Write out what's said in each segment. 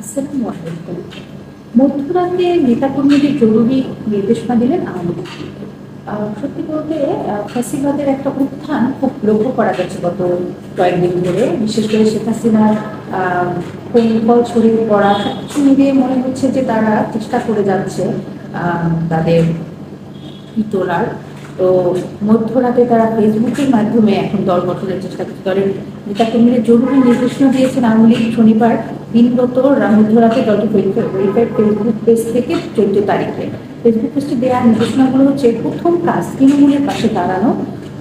আসসালামু আলাইকুম। মধ্যরাতে নেতাকর্মীদের জরুরি নির্দেশনা দিলেন আওয়ামী লীগ। সত্যি বলতে ফ্যাসিবাদের একটা উত্থান খুব লক্ষ্য করা যাচ্ছে গত কয়েকদিন ধরে। বিশেষ করে শেখ হাসিনার কৌশল ছড়িয়ে পড়া সবকিছু মিলিয়ে মনে হচ্ছে যে তারা চেষ্টা করে যাচ্ছে তাদের তোলার। তো মধ্যরাতে তারা ফেসবুকের মাধ্যমে এখন দল গঠনের চেষ্টা করছে। দলের নেতাকর্মীরা জরুরি নির্দেশনা দিয়েছেন আওয়ামী লীগ শনিবার দিনগত মধ্যরাতে দলটি ভেরিফাইড ফেসবুক পেজ থেকে 14 তারিখে। ফেসবুক পেজটি দেওয়া নির্দেশনাগুলো হচ্ছে, প্রথম কাজ তৃণমূলের পাশে দাঁড়ানো,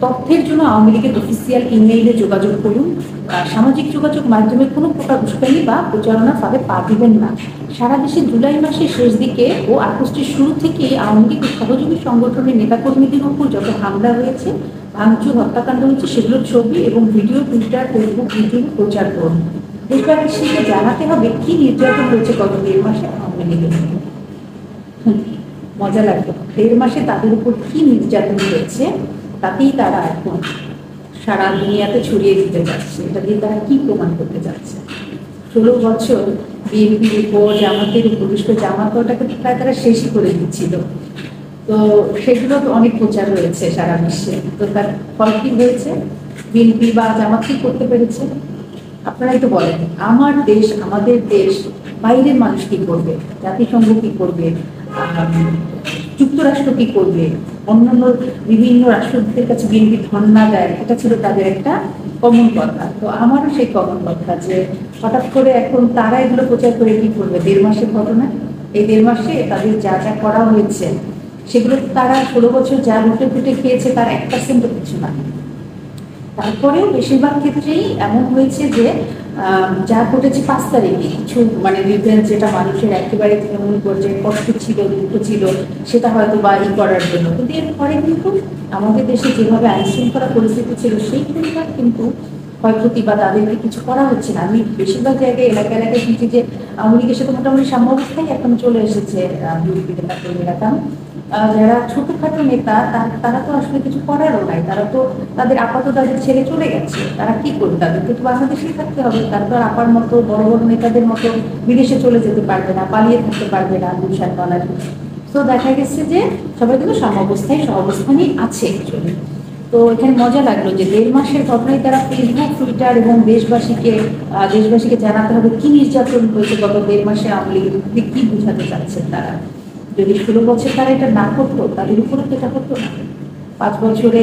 তথ্যের জন্য আওয়ামী লীগের অফিসিয়াল ইমেইলে যোগাযোগ করুন, সামাজিক যোগাযোগ মাধ্যমে কোনো প্রকার উস্কানি বা প্রচারণা ফাঁদে পা দিবেন না। সারা দেশে জুলাই মাসের শেষ দিকে ও আগস্টের শুরু থেকে আওয়ামী লীগ সহযোগী সংগঠনের নেতাকর্মীদের উপর যত হামলা হয়েছে, ভাঙচুর, হত্যাকাণ্ড হয়েছে, সেগুলোর ছবি এবং ভিডিও টুইটার, ফেসবুক, ইউটিউবে প্রচার করুন। দেশবাসীকে জানাতে হবে কি নির্যাতন হয়েছে গত 1.5 মাসে আওয়ামী লীগের। মজা লাগবে, 1.5 মাসে তাদের উপর কি নির্যাতন হয়েছে তাতেই তারা এখন সারা দুনিয়াতে ছড়িয়ে দিতে যাচ্ছে। এটা দিয়ে তারা কি প্রমাণ করতে যাচ্ছে? 16 বছর বিএনপির উপর, জামাতের উপর, বিশেষ করে জামাতটাকে প্রায় তারা শেষই করে দিচ্ছিল। তো সেগুলো তো অনেক প্রচার হয়েছে সারা বিশ্বে। তো তার ফল কি হয়েছে? বিএনপি বা জামাত কি করতে পেরেছে? আপনারাই তো বলেন, আমার দেশ, আমাদের দেশ, বাইরের মানুষ কি করবে, জাতিসংঘ কি করবে, যুক্তরাষ্ট্র কি করবে, অন্যান্য বিভিন্ন রাষ্ট্রদূতের কাছে বিএনপি ধর্ণা দেয়, এটা ছিল তাদের একটা কমন কথা। তো আমারও সেই কমন কথা যে হঠাৎ করে এখন তারা এগুলো প্রচার করে কি করবে? 1.5 মাসের ঘটনা। এই 1.5 মাসে তাদের যা যা করা হয়েছে সেগুলো তারা 16 বছর যা লুটে ফুটে খেয়েছে তার 1% কিছু না। তারপরেও বেশিরভাগ ক্ষেত্রেই এমন হয়েছে যে যা ঘটেছে 5 তারিখে কিছু মানে যেটা মানুষের একেবারে এমন পর্যায়ে কষ্ট ছিল, দুঃখ ছিল, সেটা হয়তো বা করার জন্য। কিন্তু এরপরে কিন্তু আমাদের দেশে যেভাবে আইন শৃঙ্খলা পরিস্থিতি ছিল সেই পরিমাণ কিন্তু ক্ষয়ক্ষতি বা তাদেরকে কিছু করা হচ্ছে না। আমি বেশিরভাগ জায়গায় এলাকা এলাকায় শুনছি যে আওয়ামী লীগের সাথে মোটামুটি সাম্যাবস্থায় এখন চলে এসেছে বিএনপি নেতা কর্মীরা। কারণ যারা ছোটখাটো নেতা তারা তো আসলে কিছু করারও নাই, তারা তো তাদের আপাতত তাদের ছেড়ে চলে গেছে, তারা কি করবে? তাদেরকে তো বাংলাদেশেই থাকতে হবে। তারা তো আর আপার মতো বড় বড় নেতাদের মতো বিদেশে চলে যেতে পারবে না, পালিয়ে থাকতে পারবে না দুঃসার ডলার। তো দেখা গেছে যে সবাই কিন্তু সাম্যাবস্থায় সহাবস্থানেই আছে অ্যাকচুয়ালি। তো এখানে মজা লাগলো যে 1.5 মাসের ঘটনায় তারা ফেসবুক, টুইটার এবং দেশবাসীকে জানাতে হবে কি নির্যাতন হয়েছে গত 1.5 মাসে আওয়ামী লীগ, কি বোঝাতে চাচ্ছেন তারা। যদি 16 বছর তারা এটা না করতো, তাদের উপরে তো এটা করতো না। 5 বছরে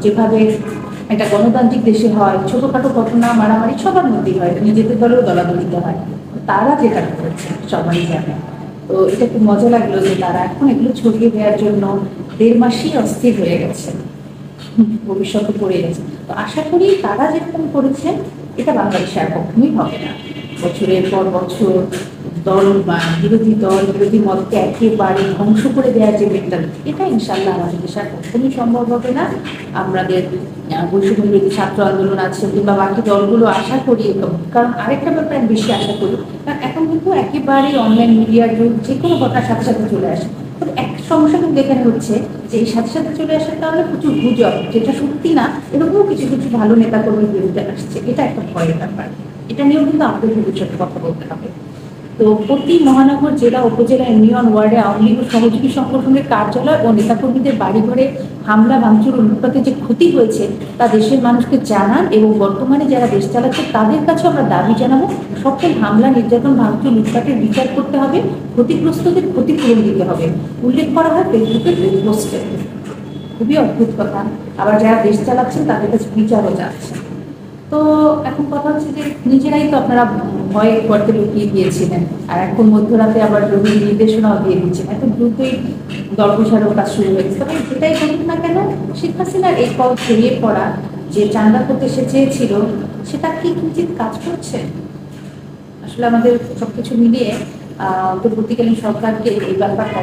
যেভাবে একটা গণতান্ত্রিক দেশে হয়, ছোটখাটো ঘটনা মারামারি সবার মধ্যেই হয়, নিজেদের দলেও দলাদলিতে হয়। তারা যেটা করেছে সবাই জানে। তো এটা খুব মজা লাগলো যে তারা এখন এগুলো ছড়িয়ে দেওয়ার জন্য 1.5 মাসই অস্থির হয়ে গেছে, ভবিষ্যতে পড়ে গেছে। তো আশা করি তারা যেরকম করেছেন এটা বাংলাদেশে আর কখনোই হবে না। বছরের পর বছর দল বা বিরোধী মতকে একেবারে ধ্বংস করে দেওয়ার যে মেন্টালিটি, এটা ইনশাল্লাহ আমাদের দেশে আর কখনোই সম্ভব হবে না। আমাদের বৈষম্য বিরোধী ছাত্র আন্দোলন আছে কিংবা বাকি দলগুলো আশা করি, কারণ আরেকটা ব্যাপারে আমি বেশি আশা করি, কারণ এখন কিন্তু একেবারে অনলাইন মিডিয়ার যুগ, যে কোনো ঘটনার সাথে সাথে চলে আসে। তবে একটা সমস্যা কিন্তু এখানে হচ্ছে যে এই সাথে সাথে চলে আসার কারণে প্রচুর গুজব, যেটা সত্যি না, এরকমও কিছু কিছু ভালো নেতাকর্মীর বিরুদ্ধে আসছে। এটা একটা ভয়ের ব্যাপার। এটা নিয়েও কিন্তু আমাদের ভবিষ্যতে কথা বলতে হবে। তো প্রতি মহানগর, জেলা, উপজেলা, ইউনিয়ন, ওয়ার্ডে আওয়ামী লীগ ও সহযোগী সংগঠনের কার্যালয় ও নেতাকর্মীদের বাড়িঘরে হামলা, ভাঙচুর, অনুপাতে যে ক্ষতি হয়েছে তা দেশের মানুষকে জানান এবং বর্তমানে যারা দেশ চালাচ্ছে তাদের কাছে আমরা দাবি জানাবো, সকল হামলা, নির্যাতন, ভাঙচুর, লুটপাটের বিচার করতে হবে, ক্ষতিগ্রস্তদের ক্ষতিপূরণ দিতে হবে, উল্লেখ করা হয় ফেসবুকের পোস্টে। খুবই অদ্ভুত কথা। আবার যারা দেশ চালাচ্ছেন তাদের কাছে বিচারও যাচ্ছে। তো এখন কথা হচ্ছে যে নিজেরাই তো আপনারা ভয়ে করতে লুকিয়ে গিয়েছিলেন, আর এখন মধ্যরাতে আবার জরুরি নির্দেশনাও দিয়ে দিচ্ছেন। এত দ্রুতই দল প্রসারও কাজ শুরু হয়েছে। তবে যেটাই বলুন না কেন, শেখ হাসিনার এই পথ ছড়িয়ে পড়া যে চাঁদা করতে সে চেয়েছিল সেটা কি কিঞ্চিত কাজ করছে? আসলে আমাদের সবকিছু মিলিয়ে অন্তর্বর্তীকালীন সরকারকে এই ব্যাপারটা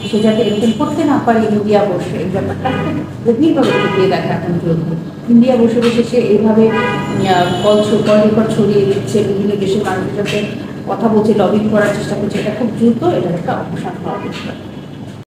সে যাতে এরকম করতে না পারে, ইন্ডিয়া বসে এই ব্যাপারটা খুব গভীরভাবে খতিয়ে দেখা এখন জরুরি। ইন্ডিয়া বসে বসে সে এইভাবে কল রেকর্ড ছড়িয়ে দিচ্ছে, বিভিন্ন দেশের মানুষের সাথে কথা বলছে, লবিং করার চেষ্টা করছে, এটা খুব দ্রুত এটার একটা অবসান হওয়া দরকার।